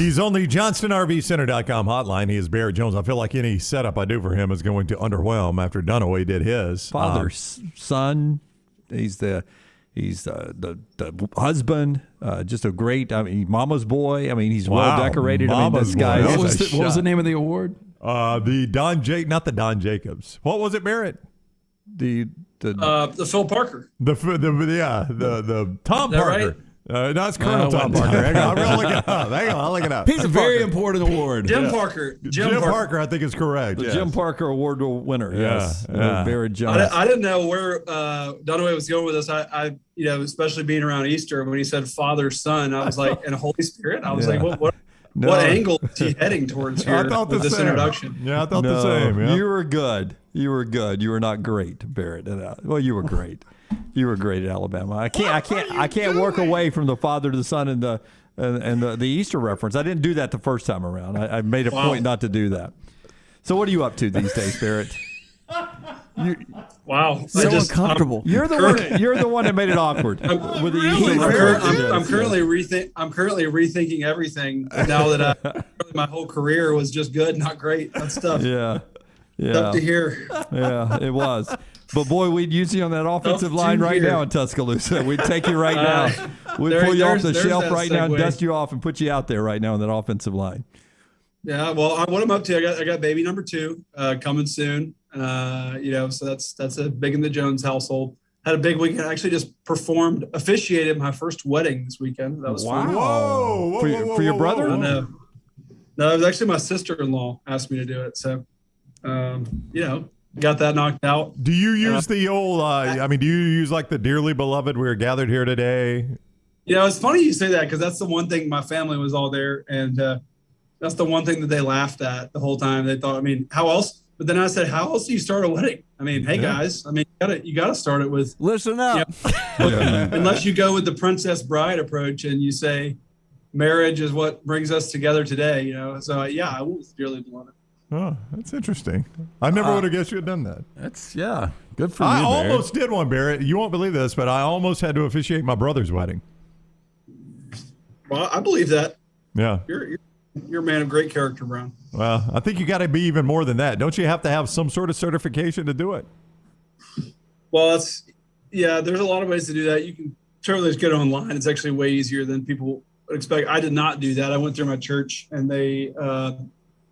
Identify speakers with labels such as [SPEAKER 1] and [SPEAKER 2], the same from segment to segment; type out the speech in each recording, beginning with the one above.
[SPEAKER 1] He's on the JohnstonRVCenter.com hotline. He is Barrett Jones. I feel like any setup I do for him is going to underwhelm after Dunaway did his.
[SPEAKER 2] Father, son. He's the husband. Just a great. I mean, mama's boy. I mean, he's well decorated. I mean, this guy.
[SPEAKER 3] What was the name of the award?
[SPEAKER 1] Not the Don Jacobs. What was it, Barrett?
[SPEAKER 4] The Phil Parker.
[SPEAKER 1] The Tom Parker.
[SPEAKER 4] Right?
[SPEAKER 1] No, it's Colonel Tom Parker. Hang on, I'll look it up. I'll look it up.
[SPEAKER 3] He's a very important award.
[SPEAKER 4] Jim Parker.
[SPEAKER 1] Jim Parker, I think is correct.
[SPEAKER 2] The Jim Parker Award winner. Yes. Barrett Jones.
[SPEAKER 4] I didn't know where Dunaway was going with this. I especially being around Easter when he said Father, Son, I was like, and Holy Spirit. I was like, what angle is he heading towards here with this introduction?
[SPEAKER 1] Yeah, I thought the same. Yeah.
[SPEAKER 2] You were good. You were not great, Barrett. Well, you were great. You were great at Alabama. I can't work away from the Father to the Son and the Easter reference. I didn't do that the first time around. I made a point not to do that. So what are you up to these days, Barrett?
[SPEAKER 4] Wow,
[SPEAKER 3] so uncomfortable.
[SPEAKER 2] You're the one that made it awkward with the Easter reference.
[SPEAKER 4] I'm currently rethinking everything now that my whole career was just good, not great. That stuff.
[SPEAKER 2] Yeah.
[SPEAKER 4] Up to here.
[SPEAKER 2] Yeah, it was. But boy, we'd use you on that offensive line right now in Tuscaloosa. We'd take you right now. We'd pull you off the shelf right now and dust you off and put you out there right now on that offensive line.
[SPEAKER 4] Yeah, well, what I'm up to, I got baby number 2 coming soon. So that's a big in the Jones household. Had a big weekend. I actually just officiated my first wedding this weekend. That was fun.
[SPEAKER 1] Whoa,
[SPEAKER 2] for your brother?
[SPEAKER 4] No, it was actually my sister-in-law asked me to do it. So, got that knocked out.
[SPEAKER 1] Do you use the old, do you use like the dearly beloved, we are gathered here today?
[SPEAKER 4] It's funny you say that because that's the one thing my family was all there. And that's the one thing that they laughed at the whole time. They thought, how else? But then I said, how else do you start a wedding? Guys, you got to start it with.
[SPEAKER 3] Listen up.
[SPEAKER 4] Unless you go with the Princess Bride approach and you say marriage is what brings us together today, So, I was dearly beloved.
[SPEAKER 1] Oh, that's interesting. I never would have guessed you had done that.
[SPEAKER 3] That's good for you,
[SPEAKER 1] I
[SPEAKER 3] Barrett.
[SPEAKER 1] almost did one, Barrett. You won't believe this, but I almost had to officiate my brother's wedding.
[SPEAKER 4] Well, I believe that.
[SPEAKER 1] Yeah.
[SPEAKER 4] You're a man of great character, Brown.
[SPEAKER 1] Well, I think you got to be even more than that. Don't you have to have some sort of certification to do it?
[SPEAKER 4] Well, there's a lot of ways to do that. You can certainly just get it online. It's actually way easier than people would expect. I did not do that. I went through my church and they,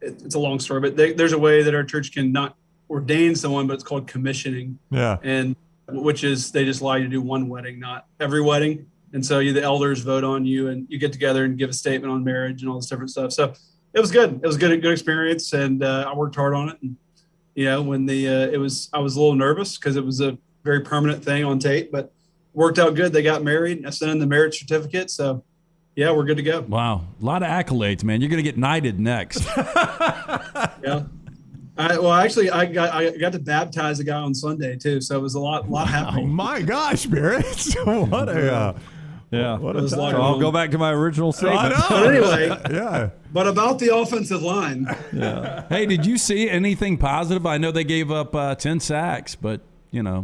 [SPEAKER 4] it's a long story, but there's a way that our church can not ordain someone, but it's called commissioning.
[SPEAKER 1] Yeah.
[SPEAKER 4] And which is they just allow you to do one wedding, not every wedding. And so the elders vote on you and you get together and give a statement on marriage and all this different stuff. So it was good. It was a good experience. And I worked hard on it. And, when I was a little nervous because it was a very permanent thing on tape, but worked out good. They got married. I sent in the marriage certificate. So yeah, we're good to go.
[SPEAKER 3] Wow. A lot of accolades, man. You're going to get knighted next.
[SPEAKER 4] Yeah. I got to baptize a guy on Sunday too. So it was a lot happening.
[SPEAKER 1] Oh my gosh, Barrett. What a
[SPEAKER 2] I'll go back to my original statement.
[SPEAKER 4] But anyway,
[SPEAKER 1] yeah.
[SPEAKER 4] But about the offensive line.
[SPEAKER 3] Yeah. Hey, did you see anything positive? I know they gave up 10 sacks, but
[SPEAKER 4] I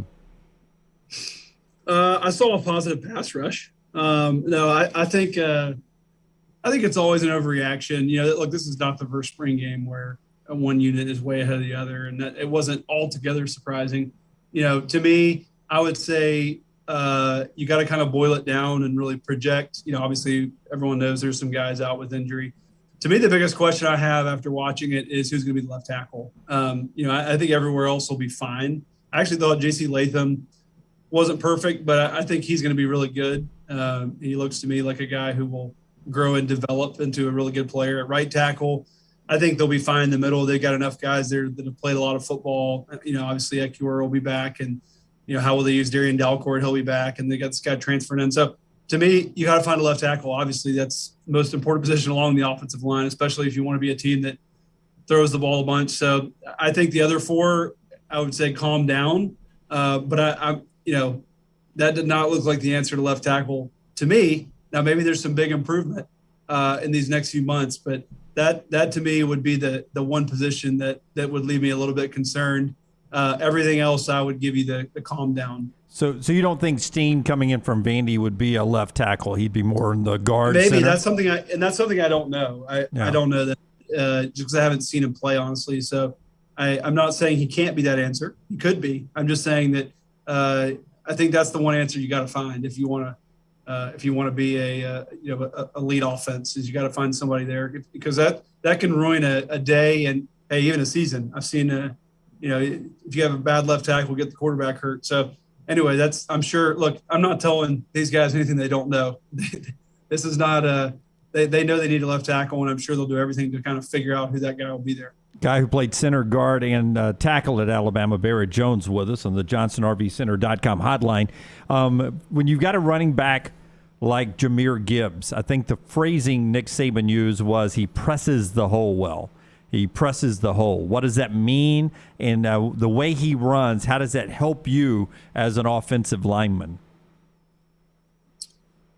[SPEAKER 4] saw a positive pass rush. I think it's always an overreaction. Look, this is not the first spring game where one unit is way ahead of the other, and that it wasn't altogether surprising. To me, I would say you got to kind of boil it down and really project. Obviously everyone knows there's some guys out with injury. To me, the biggest question I have after watching it is who's going to be the left tackle. I think everywhere else will be fine. I actually thought J.C. Latham wasn't perfect, but I think he's going to be really good. He looks to me like a guy who will grow and develop into a really good player at right tackle. I think they'll be fine in the middle. They've got enough guys there that have played a lot of football. Obviously Ekiwara will be back, and how will they use Darian Dalcourt? He'll be back, and they got this guy transferred in. So to me, you got to find a left tackle. Obviously, that's the most important position along the offensive line, especially if you want to be a team that throws the ball a bunch. So I think the other four, I would say calm down. But I that did not look like the answer to left tackle to me. Now, maybe there's some big improvement in these next few months, but that to me would be the one position that would leave me a little bit concerned. Everything else, I would give you the calm down
[SPEAKER 2] So you don't think Steen coming in from Vandy would be a left tackle? He'd be more in the guard.
[SPEAKER 4] Maybe
[SPEAKER 2] center?
[SPEAKER 4] that's something I don't know. I don't know that just because I haven't seen him play, honestly. So I'm not saying he can't be that answer. He could be. I'm just saying that I think that's the one answer you got to find if you want to be a lead offense, is you got to find somebody there, because that can ruin a day and even a season. I've seen if you have a bad left tackle, get the quarterback hurt. So anyway, I'm sure. Look, I'm not telling these guys anything they don't know. This is not they know they need a left tackle, and I'm sure they'll do everything to kind of figure out who that guy will be there.
[SPEAKER 2] Guy who played center, guard, and tackle at Alabama, Barrett Jones, with us on the JohnsonRVCenter.com hotline. When you've got a running back like Jahmyr Gibbs, I think the phrasing Nick Saban used was he presses the hole well. He presses the hole. What does that mean? And the way he runs, how does that help you as an offensive lineman?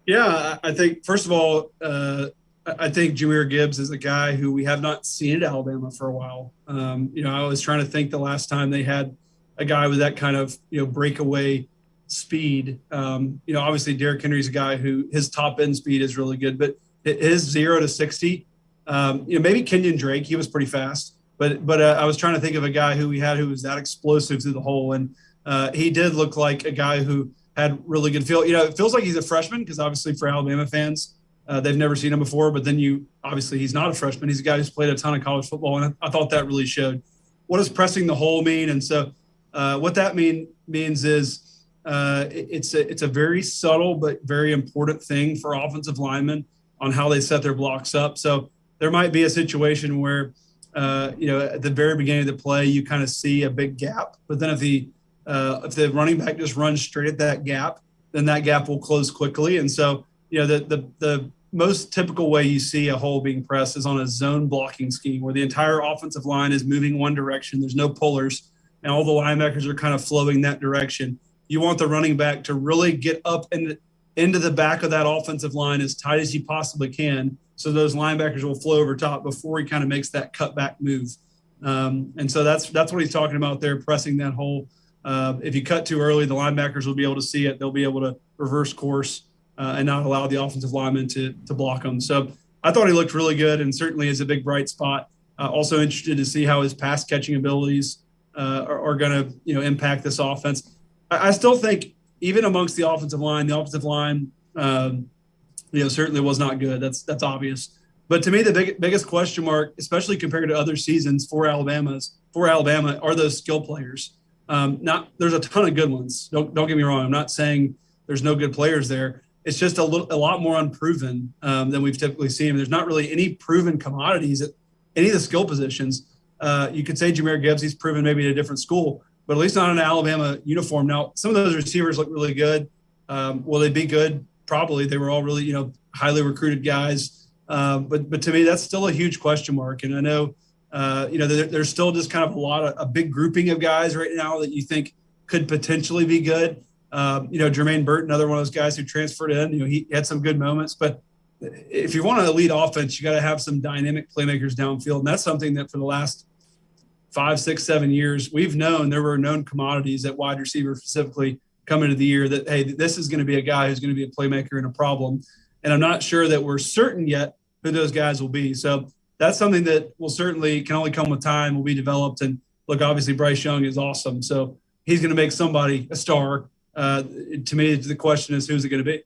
[SPEAKER 4] Yeah, I think, first of all, I think Jahmyr Gibbs is a guy who we have not seen at Alabama for a while. I was trying to think the last time they had a guy with that kind of, breakaway speed. Obviously Derrick Henry's a guy who his top end speed is really good, but his 0 to 60, maybe Kenyon Drake, he was pretty fast, but I was trying to think of a guy who we had who was that explosive through the hole. And he did look like a guy who had really good feel. It feels like he's a freshman, because obviously for Alabama fans, they've never seen him before, but then obviously he's not a freshman. He's a guy who's played a ton of college football, and I thought that really showed. What does pressing the hole mean? And so what that means is it's a very subtle but very important thing for offensive linemen on how they set their blocks up. So there might be a situation where, at the very beginning of the play, you kind of see a big gap, but then if the running back just runs straight at that gap, then that gap will close quickly. And so, the most typical way you see a hole being pressed is on a zone blocking scheme where the entire offensive line is moving one direction. There's no pullers, and all the linebackers are kind of flowing that direction. You want the running back to really get up into the back of that offensive line as tight as he possibly can, so those linebackers will flow over top before he kind of makes that cutback move. And so that's what he's talking about there, pressing that hole. If you cut too early, the linebackers will be able to see it. They'll be able to reverse course and not allow the offensive lineman to block him. So I thought he looked really good, and certainly is a big bright spot. Also interested to see how his pass catching abilities are going to impact this offense. I still think even amongst the offensive line certainly was not good. That's obvious. But to me, the biggest question mark, especially compared to other seasons for Alabama, are those skill players. There's a ton of good ones. Don't get me wrong. I'm not saying there's no good players there. It's just a lot more unproven than we've typically seen. There's not really any proven commodities at any of the skill positions. You could say Jahmyr Gibbs, he's proven maybe at a different school, but at least not in an Alabama uniform. Now, some of those receivers look really good. Will they be good? Probably. They were all really, highly recruited guys. But to me, that's still a huge question mark. And I know, there's still just kind of a big grouping of guys right now that you think could potentially be good. Jermaine Burton, another one of those guys who transferred in, he had some good moments, but if you want an elite offense, you got to have some dynamic playmakers downfield. And that's something that for the last 5, 6, 7 years, we've known there were known commodities at wide receiver specifically coming into the year that, hey, this is going to be a guy who's going to be a playmaker and a problem. And I'm not sure that we're certain yet who those guys will be. So that's something that can only come with time, will be developed. And look, obviously Bryce Young is awesome. So he's going to make somebody a star. To me, the question is, who's it going to be?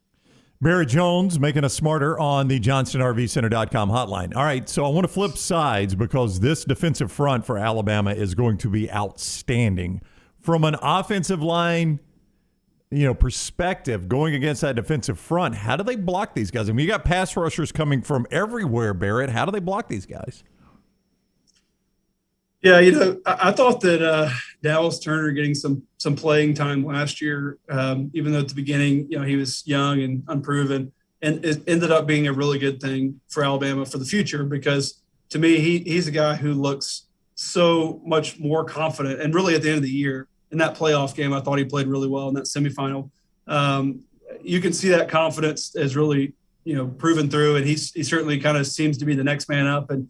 [SPEAKER 1] Barrett Jones making us smarter on the JohnsonRVCenter.com hotline. All right, so I want to flip sides because this defensive front for Alabama is going to be outstanding. From an offensive line, perspective, going against that defensive front, how do they block these guys? I mean, you got pass rushers coming from everywhere, Barrett. How do they block these guys?
[SPEAKER 4] Yeah, I thought that Dallas Turner getting some playing time last year, even though at the beginning, he was young and unproven, and it ended up being a really good thing for Alabama for the future, because to me, he's a guy who looks so much more confident. And really at the end of the year, in that playoff game, I thought he played really well in that semifinal. You can see that confidence is really, proven through, and he certainly kind of seems to be the next man up, and,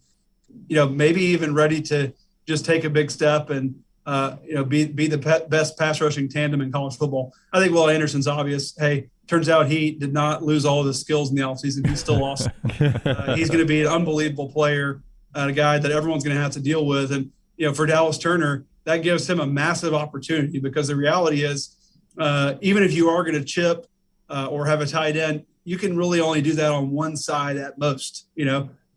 [SPEAKER 4] maybe even ready to just take a big step and be the best pass rushing tandem in college football. I think Will Anderson's obvious. Hey, turns out he did not lose all of his skills in the offseason. He's still awesome. He's going to be an unbelievable player, a guy that everyone's going to have to deal with. And, for Dallas Turner, that gives him a massive opportunity, because the reality is, even if you are going to chip or have a tight end, you can really only do that on one side at most,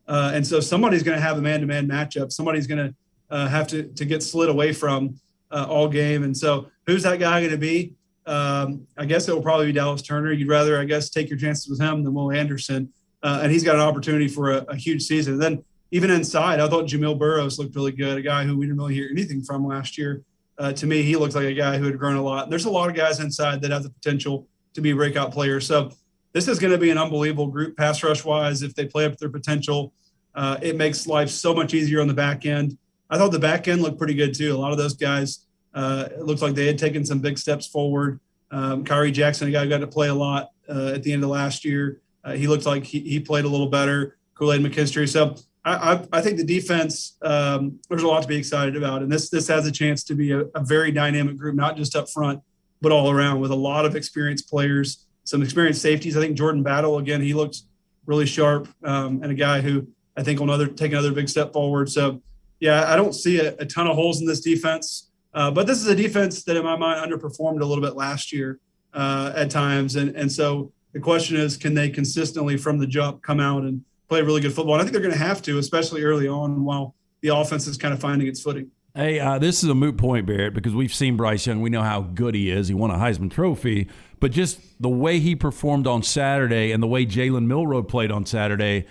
[SPEAKER 4] and so somebody's going to have a man-to-man matchup. Somebody's going to have to get slid away from all game. And so who's that guy going to be? I guess it will probably be Dallas Turner. You'd rather, I guess, take your chances with him than Will Anderson. And he's got an opportunity for a huge season. And then even inside, I thought Jamil Burroughs looked really good, a guy who we didn't really hear anything from last year. To me, he looks like a guy who had grown a lot. And there's a lot of guys inside that have the potential to be breakout players. So this is going to be an unbelievable group pass rush-wise if they play up their potential. It makes life so much easier on the back end. I thought the back end looked pretty good too. A lot of those guys, it looked like they had taken some big steps forward. Kyrie Jackson, a guy who got to play a lot at the end of last year. He looked like he played a little better. Kool-Aid McKinstry. So I think the defense, there's a lot to be excited about. And this has a chance to be a very dynamic group, not just up front, but all around, with a lot of experienced players, some experienced safeties. I think Jordan Battle, again, he looked really sharp, and a guy who I think will take another big step forward. So, yeah, I don't see a ton of holes in this defense. But this is a defense that, in my mind, underperformed a little bit last year at times. And so the question is, can they consistently from the jump come out and play really good football? And I think they're going to have to, especially early on while the offense is kind of finding its footing.
[SPEAKER 3] Hey, this is a moot point, Barrett, because we've seen Bryce Young. We know how good he is. He won a Heisman Trophy. But just the way he performed on Saturday and the way Jalen Milroe played on Saturday,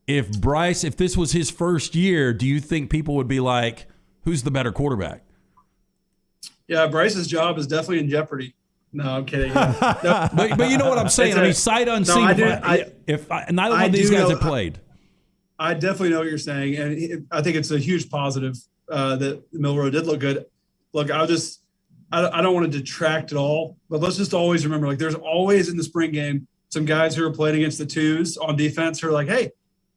[SPEAKER 3] if this was his first year, do you think people would be like, who's the better quarterback?
[SPEAKER 4] Yeah, Bryce's job is definitely in jeopardy. No, I'm kidding. No.
[SPEAKER 3] But you know what I'm saying? I mean, sight unseen. Neither one of these guys have played.
[SPEAKER 4] I definitely know what you're saying, and I think it's a huge positive that Milroe did look good. Look, I don't want to detract at all, but let's just always remember, like, there's always in the spring game some guys who are playing against the twos on defense who are like, hey,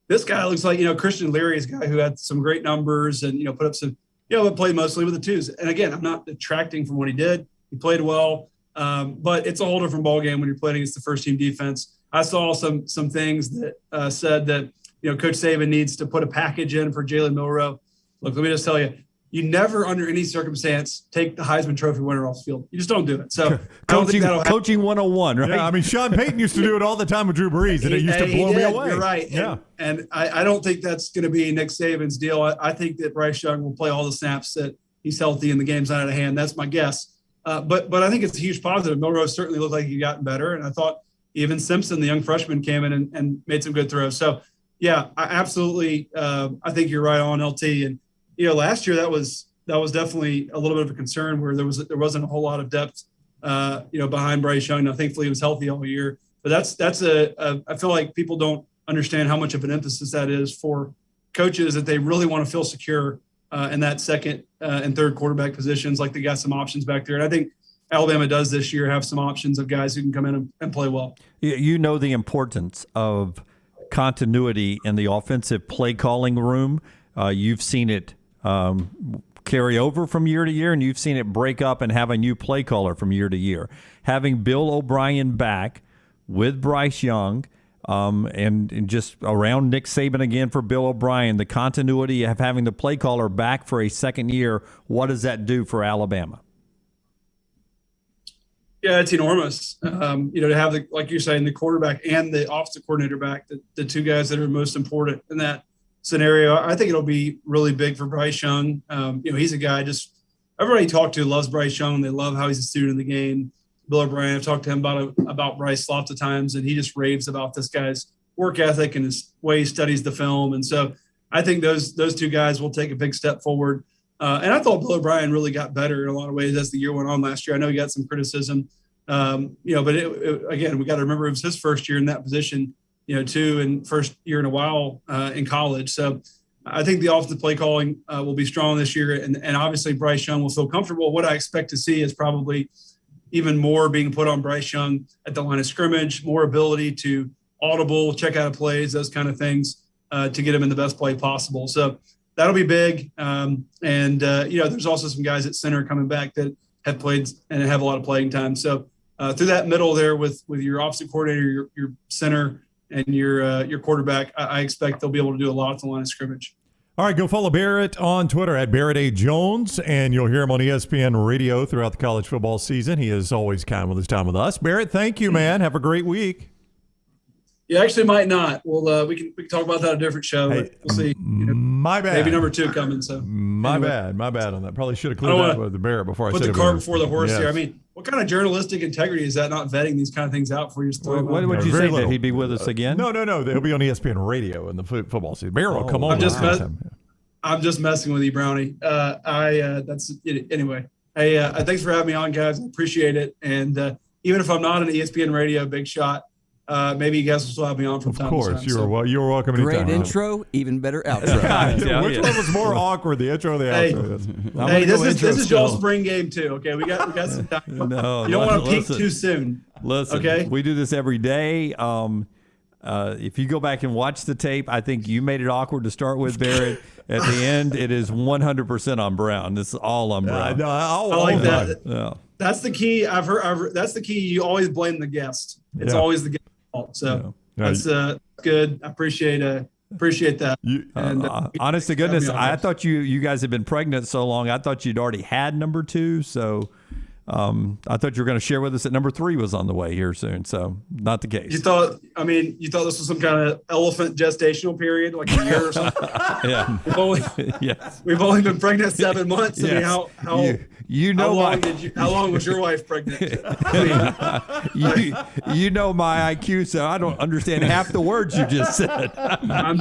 [SPEAKER 4] this guy looks like, Christian Leary is a guy who had some great numbers and, put up some, but played mostly with the twos. And again, I'm not detracting from what he did. He played well, but it's a whole different ballgame when you're playing against the first team defense. I saw some things that said that, Coach Saban needs to put a package in for Jalen Milroe. Look, let me just tell you, you never under any circumstance take the Heisman Trophy winner off the field. You just don't do it. So
[SPEAKER 2] coaching 101, right?
[SPEAKER 1] Yeah, I mean, Sean Payton used to do it all the time with Drew Brees, and it used to blow me away.
[SPEAKER 4] You're right.
[SPEAKER 1] Yeah.
[SPEAKER 4] And I don't think that's going to be Nick Saban's deal. I think that Bryce Young will play all the snaps that he's healthy and the game's not out of hand. That's my guess. But I think it's a huge positive. Milroe certainly looked like he gotten better. And I thought even Simpson, the young freshman, came in and made some good throws. So, yeah, I absolutely I think you're right on, LT. And, last year that was definitely a little bit of a concern where there wasn't a whole lot of depth, behind Bryce Young. Now, thankfully, he was healthy all year. But that's I feel like people don't understand how much of an emphasis that is for coaches, that they really want to feel secure in that second and third quarterback positions. Like, they got some options back there. And I think Alabama does this year have some options of guys who can come in and play well.
[SPEAKER 2] The importance of continuity in the offensive play calling room. You've seen it carry over from year to year, and you've seen it break up and have a new play caller from year to year. Having Bill O'Brien back with Bryce Young, and just around Nick Saban again for Bill O'Brien, the continuity of having the play caller back for a second year, what does that do for Alabama?
[SPEAKER 4] Yeah, it's enormous. To have like you're saying, the quarterback and the offensive coordinator back, the two guys that are most important in that scenario. I think it'll be really big for Bryce Young. He's a guy everybody talked to loves Bryce Young. They love how he's a student of the game. Bill O'Brien, I've talked to him about Bryce lots of times, and he just raves about this guy's work ethic and his way he studies the film. And so I think those two guys will take a big step forward. And I thought Bill O'Brien really got better in a lot of ways as the year went on last year. I know he got some criticism, but again, we got to remember it was his first year in that position, too, and first year in a while in college. So I think the offensive play calling will be strong this year, and obviously Bryce Young will feel comfortable. What I expect to see is probably even more being put on Bryce Young at the line of scrimmage, more ability to audible, check out of plays, those kind of things to get him in the best play possible. So that'll be big. There's also some guys at center coming back that have played and have a lot of playing time. So through that middle there with your offensive coordinator, your center, and your quarterback, I expect they'll be able to do a lot at the line of scrimmage.
[SPEAKER 1] All right, go follow Barrett on Twitter at Barrett A. Jones, and you'll hear him on ESPN Radio throughout the college football season. He is always kind with his time with us. Barrett, thank you, man. Have a great week.
[SPEAKER 4] You actually might not. Well, we can talk about that at a different show.
[SPEAKER 1] Hey,
[SPEAKER 4] we'll see.
[SPEAKER 1] My bad.
[SPEAKER 4] Maybe number 2 coming. So
[SPEAKER 1] my bad on that. Probably should have cleared that with the Barrett before I said
[SPEAKER 4] put
[SPEAKER 1] it.
[SPEAKER 4] the cart before the horse here. I mean, what kind of journalistic integrity is that? Not vetting these kind of things out before you just throw them
[SPEAKER 2] What
[SPEAKER 4] out?
[SPEAKER 2] would you
[SPEAKER 1] Very
[SPEAKER 2] say
[SPEAKER 1] little.
[SPEAKER 2] that he'd be with us again?
[SPEAKER 1] No. He'll be on ESPN Radio in the football season. Barrett will come on.
[SPEAKER 4] I'm just messing with you, Brownie. That's it. Anyway. Hey, thanks for having me on, guys. I appreciate it. And even if I'm not on ESPN Radio, big shot. Maybe you guys will still have me on from time to time.
[SPEAKER 1] Of course, you're welcome anytime.
[SPEAKER 5] Great intro, even better outro.
[SPEAKER 1] Which one was more awkward, the intro or the outro?
[SPEAKER 4] Hey, this is y'all's spring game too. Okay, we got some time.
[SPEAKER 2] No,
[SPEAKER 4] you don't want to peak too soon.
[SPEAKER 2] Listen,
[SPEAKER 4] okay,
[SPEAKER 2] we do this every day. If you go back and watch the tape, I think you made it awkward to start with, Barrett. At the end, it is 100% on Brown. This is all on Brown.
[SPEAKER 4] I like that.
[SPEAKER 2] Yeah.
[SPEAKER 4] That's the key. I've heard. That's the key. You always blame the guest. It's always the guest's fault. So that's good. I appreciate that.
[SPEAKER 2] Honest to goodness, I thought you guys had been pregnant so long. I thought you'd already had number 2. So I thought you were going to share with us that number 3 was on the way here soon. So not the case.
[SPEAKER 4] You thought this was some kind of elephant gestational period, like a year or something?
[SPEAKER 2] Yeah.
[SPEAKER 4] We've only been pregnant 7 months.
[SPEAKER 2] Yes.
[SPEAKER 4] I mean, how how long was your wife pregnant?
[SPEAKER 2] You know my IQ, so I don't understand half the words you just said.
[SPEAKER 4] I'm